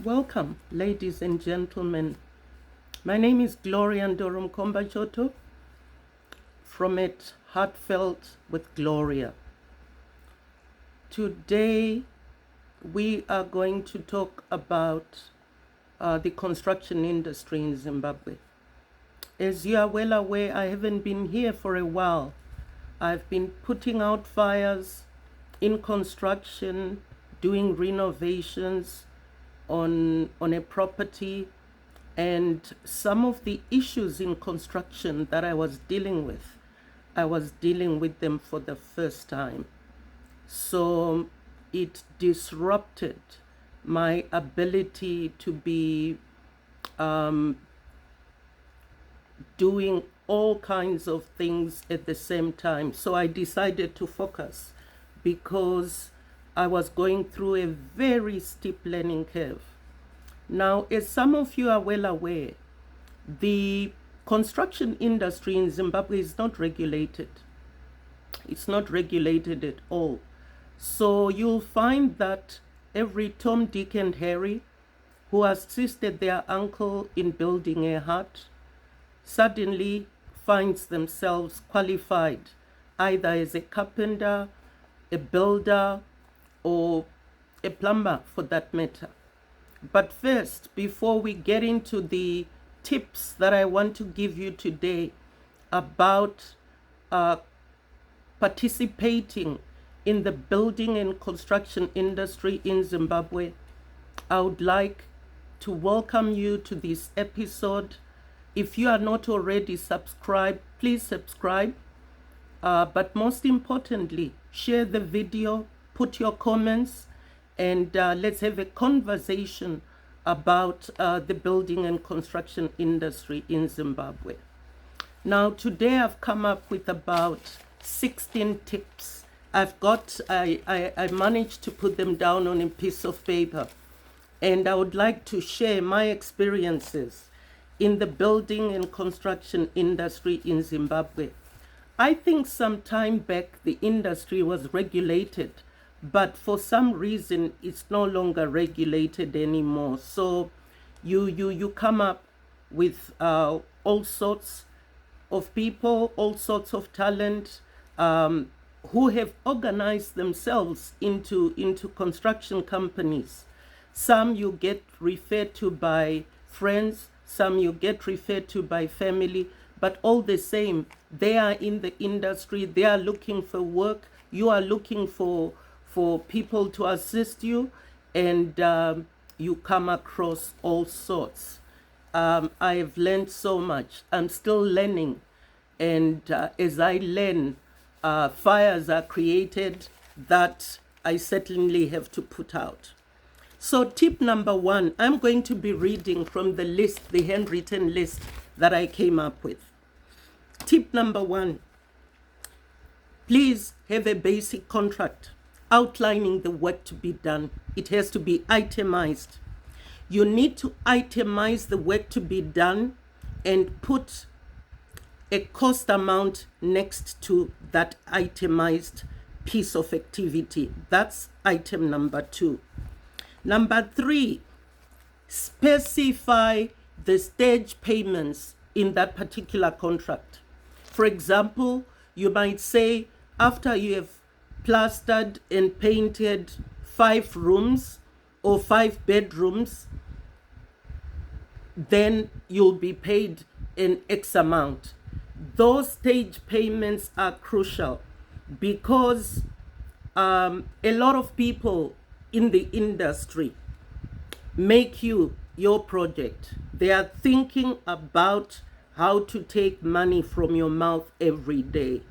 Welcome, ladies and gentlemen. My name is Ndoro-Mkombachoto from it Heartfelt with Gloria. Today, we are going to talk about the construction industry in Zimbabwe. As you are well aware, I haven't been here for a while. I've been putting out fires in construction, doing renovations on a property, and some of the issues in construction that I was dealing with them for the first time. So it disrupted my ability to be doing all kinds of things at the same time. So I decided to focus because I was going through a very steep learning curve. Now, as some of you are well aware, the construction industry in Zimbabwe is not regulated. It's not regulated at all. So you'll find that every Tom, Dick, and Harry who assisted their uncle in building a hut suddenly finds themselves qualified either as a carpenter, a builder, or a plumber for that matter. But first, before we get into the tips that I want to give you today about participating in the building and construction industry in Zimbabwe, I would like to welcome you to this episode. If you are not already subscribed, please subscribe. But most importantly, share the video, put your comments, and let's have a conversation about the building and construction industry in Zimbabwe. Now, today I've come up with about 16 tips. I managed to put them down on a piece of paper, and I would like to share my experiences in the building and construction industry in Zimbabwe. I think some time back the industry was regulated, but for some reason it's no longer regulated anymore. So you come up with all sorts of people, all sorts of talent who have organized themselves into construction companies. Some you get referred to by friends, some you get referred to by family, but all the same, they are in the industry, they are looking for work, you are looking for people to assist you, and you come across all sorts. I have learned so much. I'm still learning, and as I learn, fires are created that I certainly have to put out. So tip number one, I'm going to be reading from the list, the handwritten list that I came up with. Tip number one, please have a basic contract outlining the work to be done. It has to be itemized. You need to itemize the work to be done and put a cost amount next to that itemized piece of activity. That's item number two. Number three, specify the stage payments in that particular contract. For example, you might say after you have plastered and painted 5 rooms or 5 bedrooms, then you'll be paid an X amount. Those stage payments are crucial because a lot of people in the industry make you your project. They are thinking about how to take money from your mouth every day,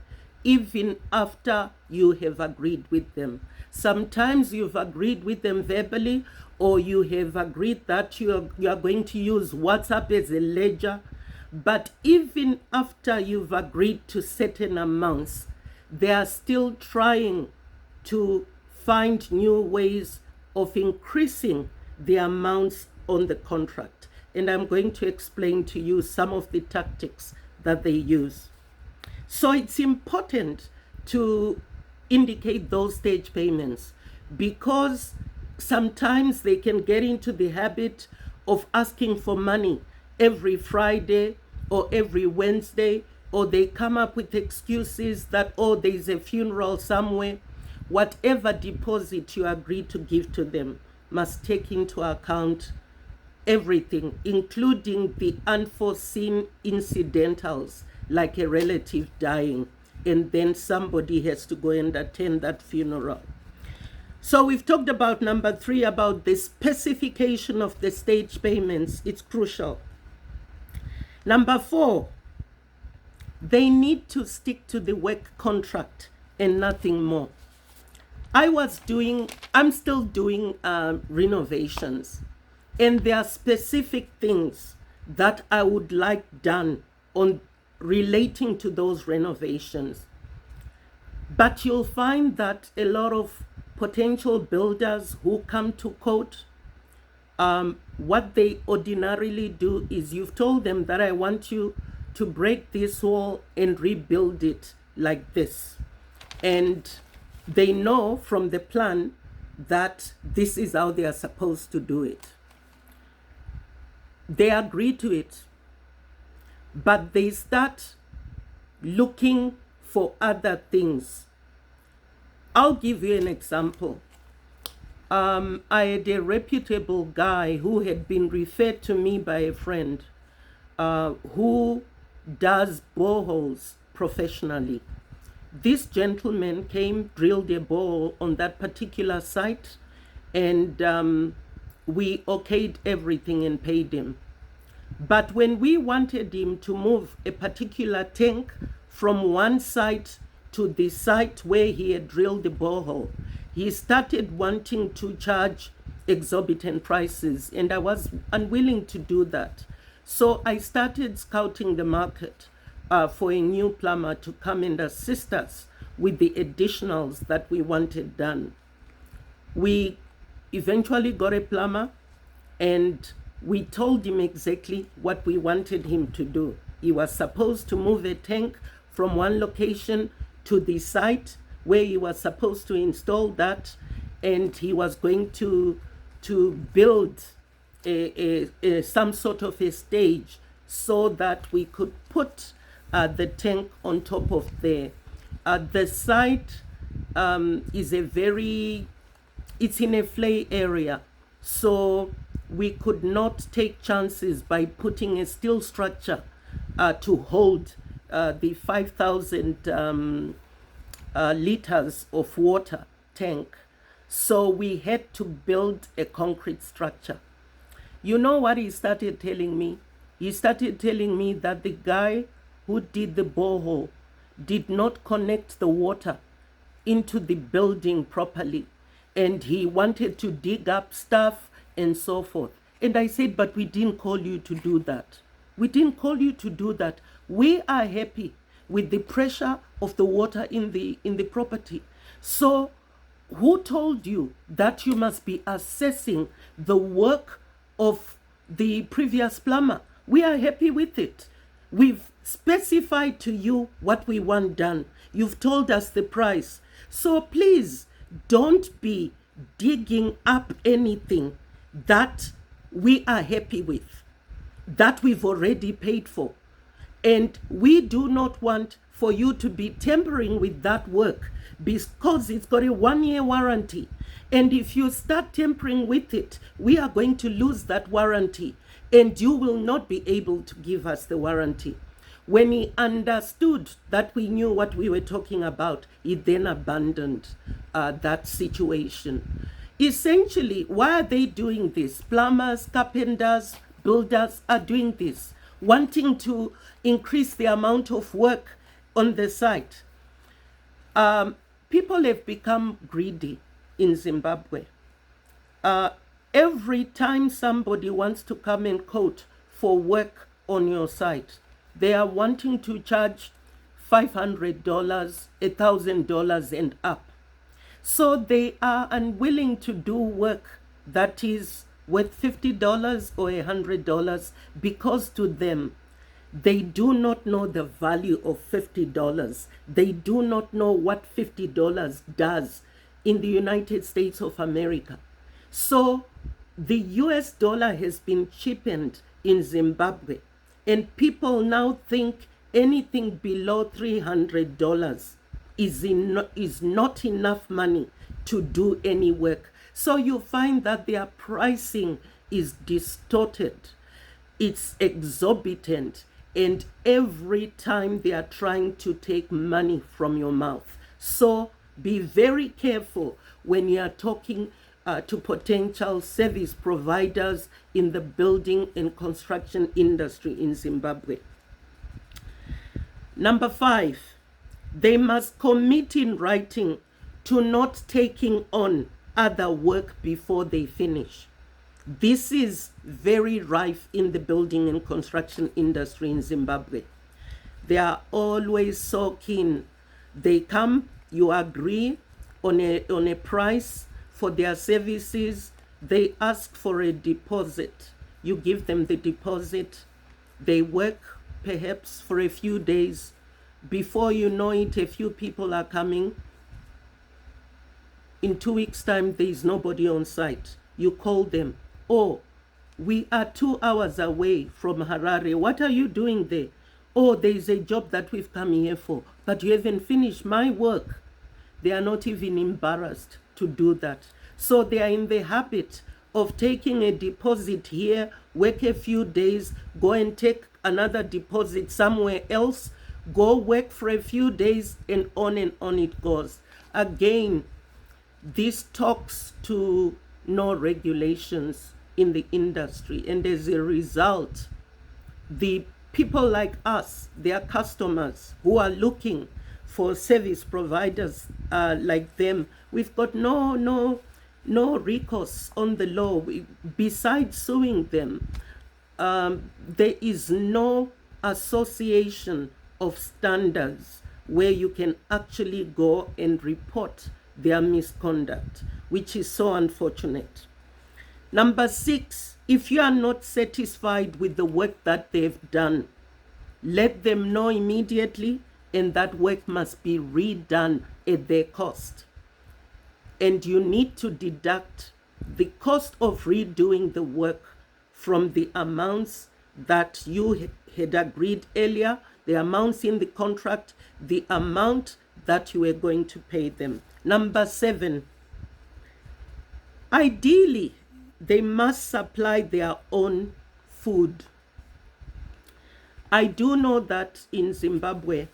even after you have agreed with them. Sometimes you've agreed with them verbally, or you have agreed that you are going to use WhatsApp as a ledger. But even after you've agreed to certain amounts, they are still trying to find new ways of increasing the amounts on the contract. And I'm going to explain to you some of the tactics that they use. So it's important to indicate those stage payments because sometimes they can get into the habit of asking for money every Friday or every Wednesday, or they come up with excuses that, oh, there's a funeral somewhere. Whatever deposit you agree to give to them must take into account everything, including the unforeseen incidentals, like a relative dying, and then somebody has to go and attend that funeral. So we've talked about number 3, about the specification of the stage payments. It's crucial. Number 4, they need to stick to the work contract and nothing more. I'm still doing renovations, and there are specific things that I would like done on relating to those renovations. But you'll find that a lot of potential builders who come to court, what they ordinarily do is, you've told them that I want you to break this wall and rebuild it like this. And they know from the plan that this is how they are supposed to do it. They agree to it, but they start looking for other things. I'll give you an example. I had a reputable guy who had been referred to me by a friend who does boreholes professionally. This gentleman came, drilled a borehole on that particular site, and we okayed everything and paid him. But when we wanted him to move a particular tank from one site to the site where he had drilled the borehole, he started wanting to charge exorbitant prices, and I was unwilling to do that. So I started scouting the market for a new plumber to come and assist us with the additionals that we wanted done. We eventually got a plumber, and we told him exactly what we wanted him to do. He was supposed to move a tank from one location to the site where he was supposed to install that, and he was going to build some sort of a stage so that we could put the tank on top of there. The site is it's in a flay area, so we could not take chances by putting a steel structure to hold the 5,000 liters of water tank. So we had to build a concrete structure. You know what he started telling me? He started telling me that the guy who did the borehole did not connect the water into the building properly, and he wanted to dig up stuff and so forth. And I said, but we didn't call you to do that. We didn't call you to do that. We are happy with the pressure of the water in the property. So who told you that you must be assessing the work of the previous plumber? We are happy with it. We've specified to you what we want done. You've told us the price. So please don't be digging up anything that we are happy with, that we've already paid for. And we do not want for you to be tampering with that work, because it's got a 1-year warranty. And if you start tampering with it, we are going to lose that warranty, and you will not be able to give us the warranty. When he understood that we knew what we were talking about, he then abandoned that situation. Essentially, why are they doing this? Plumbers, carpenters, builders are doing this, wanting to increase the amount of work on the site. People have become greedy in Zimbabwe. Every time somebody wants to come and quote for work on your site, they are wanting to charge $500, $1,000 and up. So they are unwilling to do work that is worth $50 or $100, because to them, they do not know the value of $50. They do not know what $50 does in the United States of America. So the US dollar has been cheapened in Zimbabwe, and people now think anything below $300 is not enough money to do any work. So you find that their pricing is distorted, it's exorbitant, and every time they are trying to take money from your mouth. So be very careful when you are talking to potential service providers in the building and construction industry in Zimbabwe. Number 5, they must commit in writing to not taking on other work before they finish. This is very rife in the building and construction industry in Zimbabwe. They are always so keen. They come, you agree on a price for their services. They ask for a deposit. You give them the deposit. They work perhaps for a few days. Before you know it, a few people are coming. In 2 weeks' time, there is nobody on site. You call them. Oh, we are 2 hours away from Harare. What are you doing there? Oh, there is a job that we've come here for, but you haven't finished my work. They are not even embarrassed to do that. So they are in the habit of taking a deposit here, work a few days, go and take another deposit somewhere else, go work for a few days, and on it goes. Again, this talks to no regulations in the industry, and as a result, the people like us, their customers who are looking for service providers like them, we've got no recourse on the law. Besides suing them, there is no association of standards where you can actually go and report their misconduct, which is so unfortunate. Number 6, if you are not satisfied with the work that they've done, let them know immediately, and that work must be redone at their cost. And you need to deduct the cost of redoing the work from the amounts that you had agreed earlier, the amounts in the contract, the amount that you were going to pay them. Number 7, ideally, they must supply their own food. I do know that in Zimbabwe,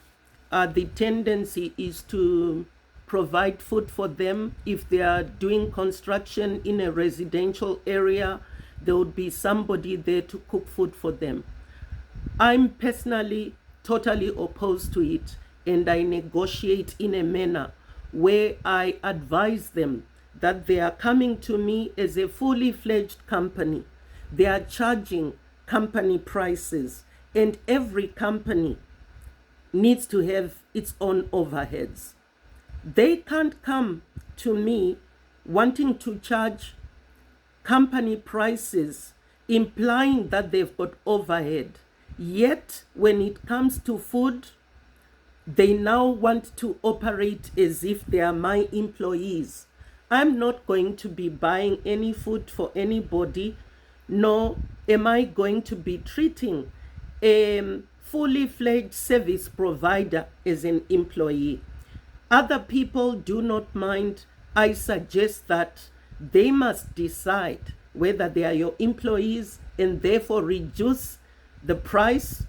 the tendency is to provide food for them. If they are doing construction in a residential area, there would be somebody there to cook food for them. I'm personally totally opposed to it, and I negotiate in a manner where I advise them that they are coming to me as a fully fledged company. They are charging company prices, and every company needs to have its own overheads. They can't come to me wanting to charge company prices, implying that they've got overhead. Yet, when it comes to food, they now want to operate as if they are my employees. I'm not going to be buying any food for anybody, nor am I going to be treating a fully fledged service provider as an employee. Other people do not mind. I suggest that they must decide whether they are your employees and therefore reduce the price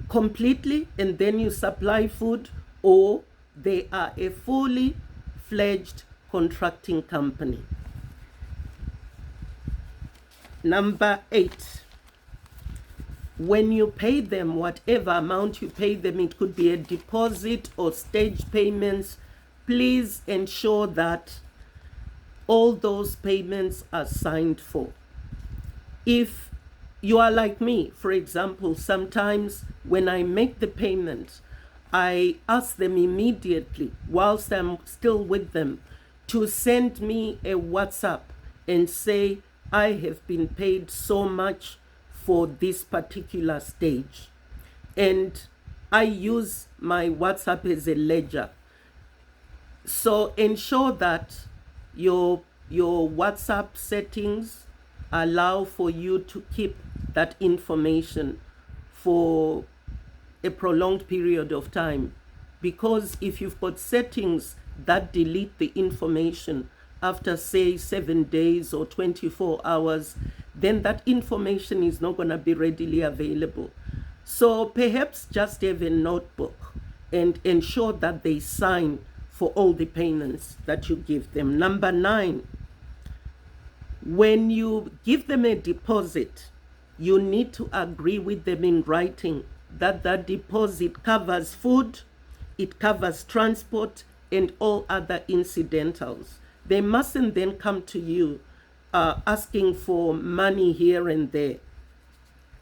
completely and then you supply food, or they are a fully fledged contracting company. Number 8, when you pay them, whatever amount you pay them, it could be a deposit or stage payments, please ensure that all those payments are signed for. If you are like me, for example, sometimes when I make the payment, I ask them immediately, whilst I'm still with them, to send me a WhatsApp and say, I have been paid so much for this particular stage. And I use my WhatsApp as a ledger. So ensure that your your WhatsApp settings allow for you to keep that information for a prolonged period of time. Because if you've got settings that delete the information after, say, 7 days or 24 hours, then that information is not going to be readily available. So perhaps just have a notebook and ensure that they sign for all the payments that you give them. Number 9, when you give them a deposit, you need to agree with them in writing that that deposit covers food, it covers transport, and all other incidentals. They mustn't then come to you asking for money here and there.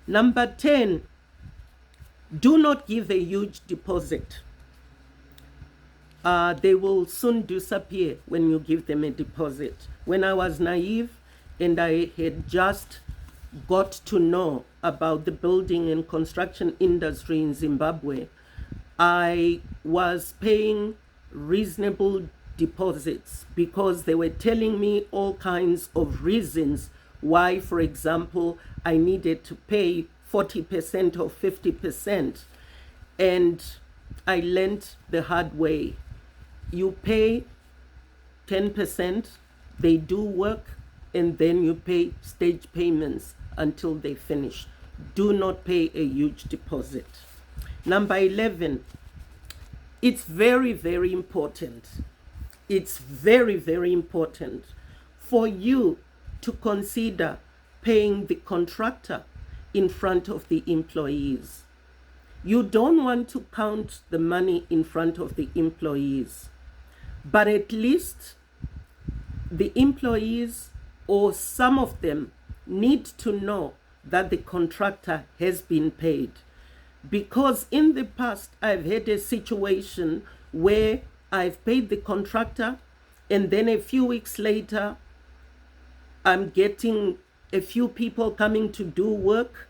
Number 10, do not give a huge deposit. They will soon disappear when you give them a deposit. When I was naive and I had just got to know about the building and construction industry in Zimbabwe, I was paying reasonable deposits because they were telling me all kinds of reasons why, for example, I needed to pay 40% or 50%. And I learned the hard way. You pay 10%, they do work, and then you pay stage payments until they finish. Do not pay a huge deposit. Number 11, it's very, very important. It's very, very important for you to consider paying the contractor in front of the employees. You don't want to count the money in front of the employees, but at least the employees or some of them need to know that the contractor has been paid. Because in the past, I've had a situation where I've paid the contractor and then a few weeks later, I'm getting a few people coming to do work,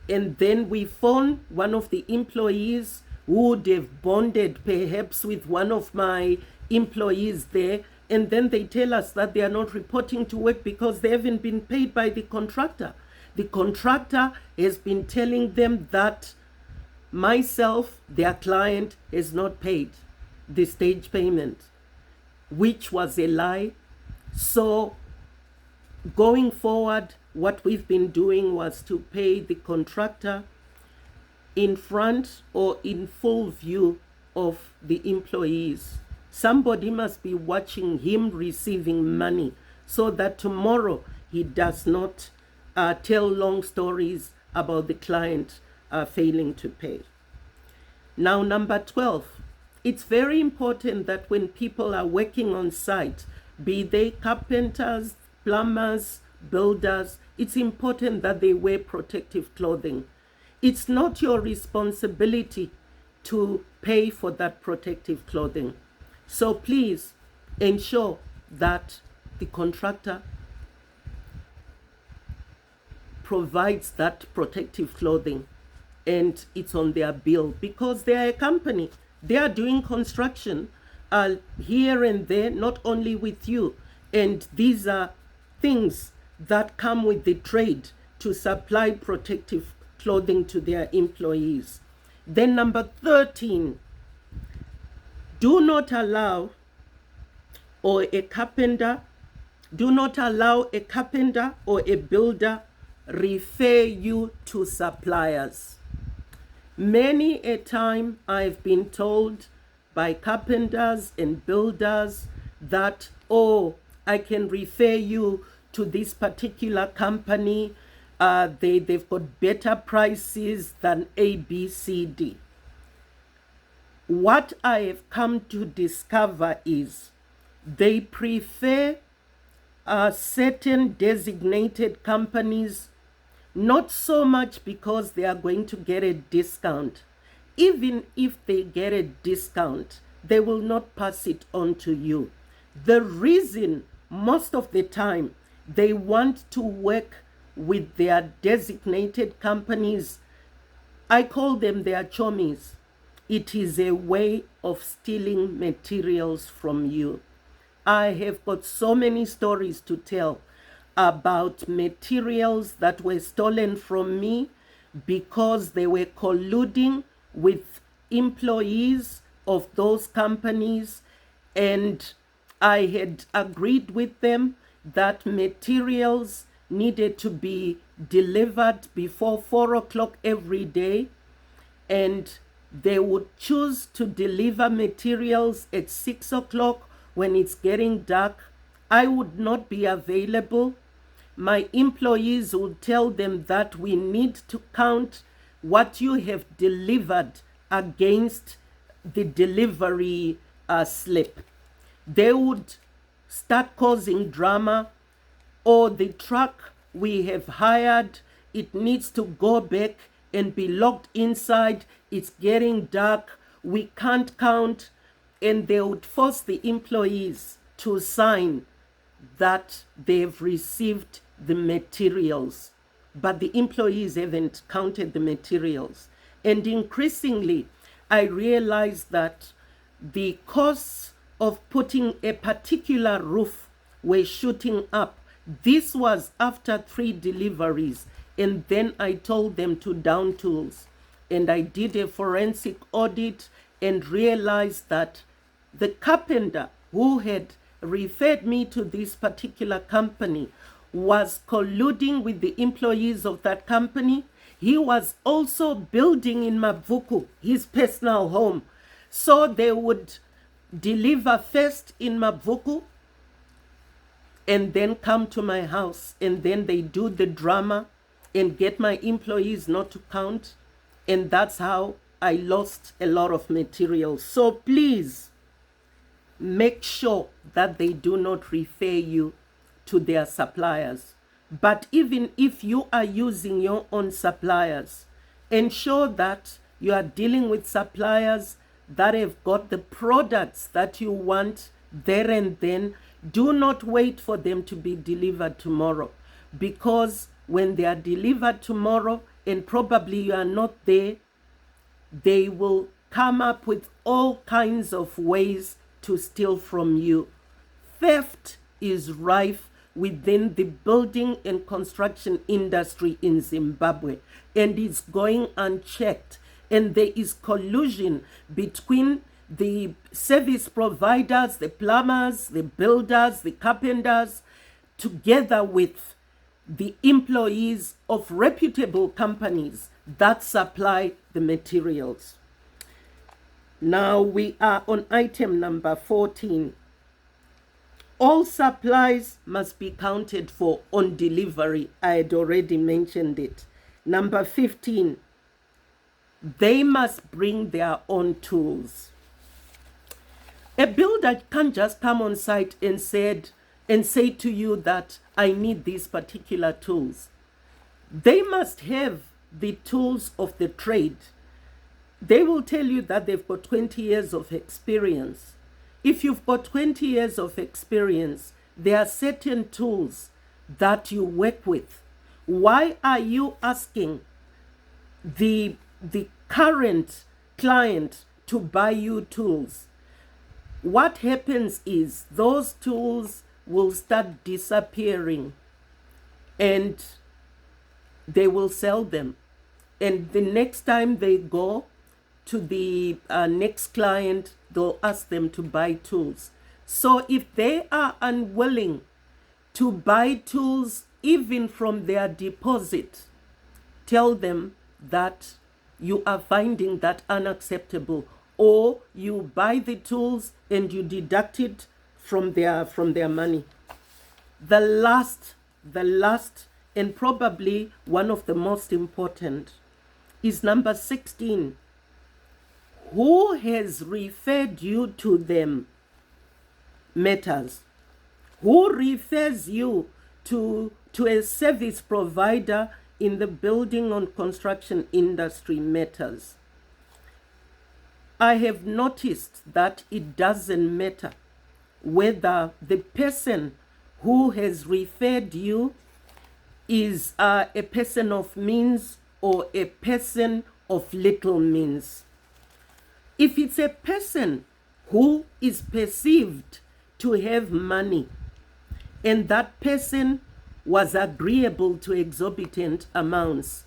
and then we phone one of the employees who would have bonded perhaps with one of my employees there, and then they tell us that they are not reporting to work because they haven't been paid by the contractor. The contractor has been telling them that myself, their client, has not paid the stage payment, which was a lie. So going forward, what we've been doing was to pay the contractor in front or in full view of the employees. Somebody must be watching him receiving money so that tomorrow he does not tell long stories about the client failing to pay. Now, number 12, it's very important that when people are working on site, be they carpenters, plumbers, builders, it's important that they wear protective clothing. It's not your responsibility to pay for that protective clothing. So please ensure that the contractor provides that protective clothing and it's on their bill, because they are a company. They are doing construction here and there, not only with you. And these are things that come with the trade to supply protective clothing to their employees. Then number 13, do not allow a carpenter or a builder refer you to suppliers. Many a time I've been told by carpenters and builders that, oh, I can refer you to this particular company. They've got better prices than A, B, C, D. What I have come to discover is they prefer certain designated companies, not so much because they are going to get a discount. Even if they get a discount, they will not pass it on to you. The reason most of the time they want to work with their designated companies, I call them their chommies. It is a way of stealing materials from you. I have got so many stories to tell about materials that were stolen from me because they were colluding with employees of those companies, and I had agreed with them that materials needed to be delivered before 4 o'clock every day, and they would choose to deliver materials at 6 o'clock when it's getting dark. I would not be available. My employees would tell them that we need to count what you have delivered against the delivery slip. They would start causing drama. Or the truck we have hired, it needs to go back and be locked inside. It's getting dark. We can't count. And they would force the employees to sign that they've received the materials. But the employees haven't counted the materials. And increasingly, I realized that the costs of putting a particular roof were shooting up. This was after 3 deliveries, and then I told them to down tools. And I did a forensic audit and realized that the carpenter who had referred me to this particular company was colluding with the employees of that company. He was also building in Mavuku, his personal home. So they would deliver first in Mavuku and then come to my house, and then they do the drama and get my employees not to count. And that's how I lost a lot of material. So please make sure that they do not refer you to their suppliers. But even if you are using your own suppliers, ensure that you are dealing with suppliers that have got the products that you want there and then. Do not wait for them to be delivered tomorrow, because when they are delivered tomorrow and probably you are not there, they will come up with all kinds of ways to steal from you. Theft is rife within the building and construction industry in Zimbabwe, and it's going unchecked. And there is collusion between the service providers, the plumbers, the builders, the carpenters, together with the employees of reputable companies that supply the materials. Now we are on item number 14. All supplies must be counted for on delivery. I had already mentioned it. Number 15, they must bring their own tools. A builder can't just come on site and say to you that I need these particular tools. They must have the tools of the trade. They will tell you that they've got 20 years of experience. If you've got 20 years of experience, there are certain tools that you work with. Why are you asking the current client to buy you tools? What happens is those tools will start disappearing and they will sell them. And the next time they go to the next client, they'll ask them to buy tools. So if they are unwilling to buy tools even from their deposit, tell them that you are finding that unacceptable, or you buy the tools and you deduct it from their money. The last and probably one of the most important is number 16. Who has referred you to them matters. Who refers you to a service provider in the building and construction industry matters. I have noticed that it doesn't matter whether the person who has referred you is a person of means or a person of little means. If it's a person who is perceived to have money, and that person was agreeable to exorbitant amounts,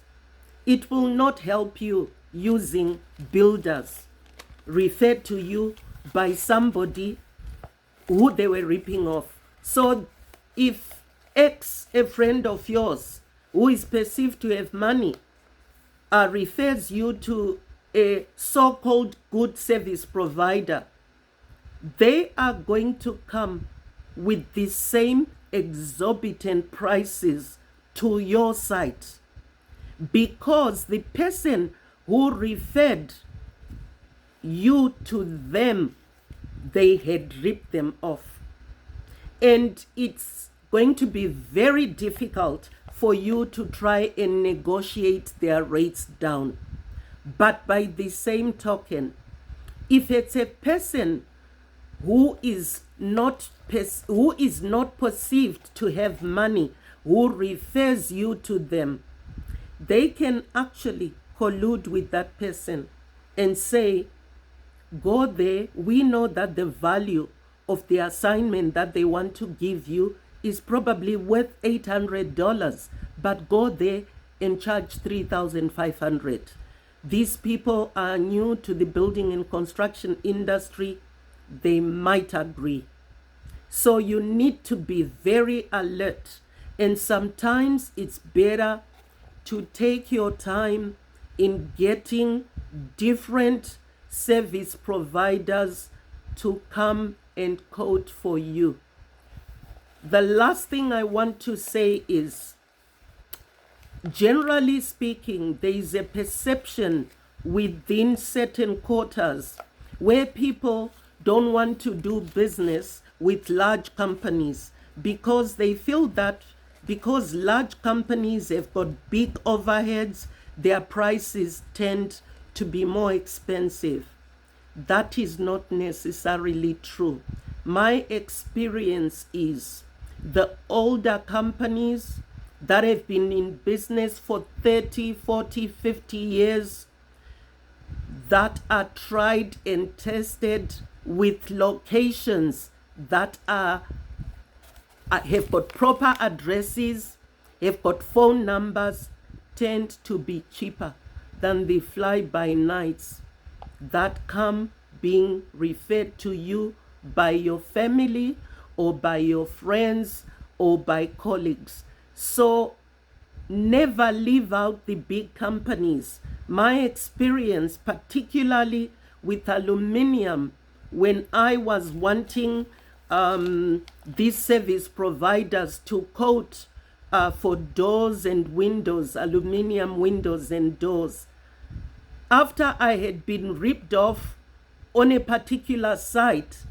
it will not help you using builders referred to you by somebody who they were ripping off. So if X, a friend of yours who is perceived to have money, refers you to a so-called good service provider, they are going to come with the same exorbitant prices to your site, because the person who referred you to them, they had ripped them off. And it's going to be very difficult for you to try and negotiate their rates down. But by the same token, if it's a person who is not perceived to have money, who refers you to them, they can actually collude with that person and say, go there, we know that the value of the assignment that they want to give you is probably worth $800, but go there and charge $3,500. These people are new to the building and construction industry. They might agree. So you need to be very alert, and sometimes it's better to take your time in getting different service providers to come and quote for you. The last thing I want to say is, generally speaking, there is a perception within certain quarters where people don't want to do business with large companies because they feel that because large companies have got big overheads, their prices tend to be more expensive. That is not necessarily true. My experience is the older companies that have been in business for 30, 40, 50 years, that are tried and tested with locations that have got proper addresses, have got phone numbers, tend to be cheaper than the fly-by-nights that come being referred to you by your family or by your friends or by colleagues. So never leave out the big companies. My experience, particularly with aluminium, when I was wanting these service providers to quote for doors and windows, aluminium windows and doors, after I had been ripped off on a particular site,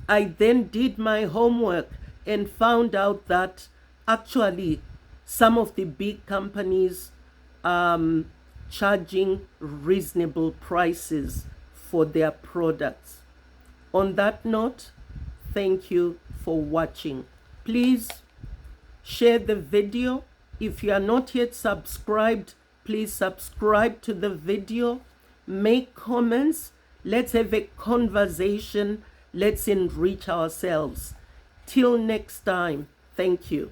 I then did my homework and found out that actually some of the big companies charging reasonable prices for their products. On that note, thank you for watching. Please share the video. If you are not yet subscribed, please subscribe to the video. Make comments. Let's have a conversation. Let's enrich ourselves. Till next time, thank you.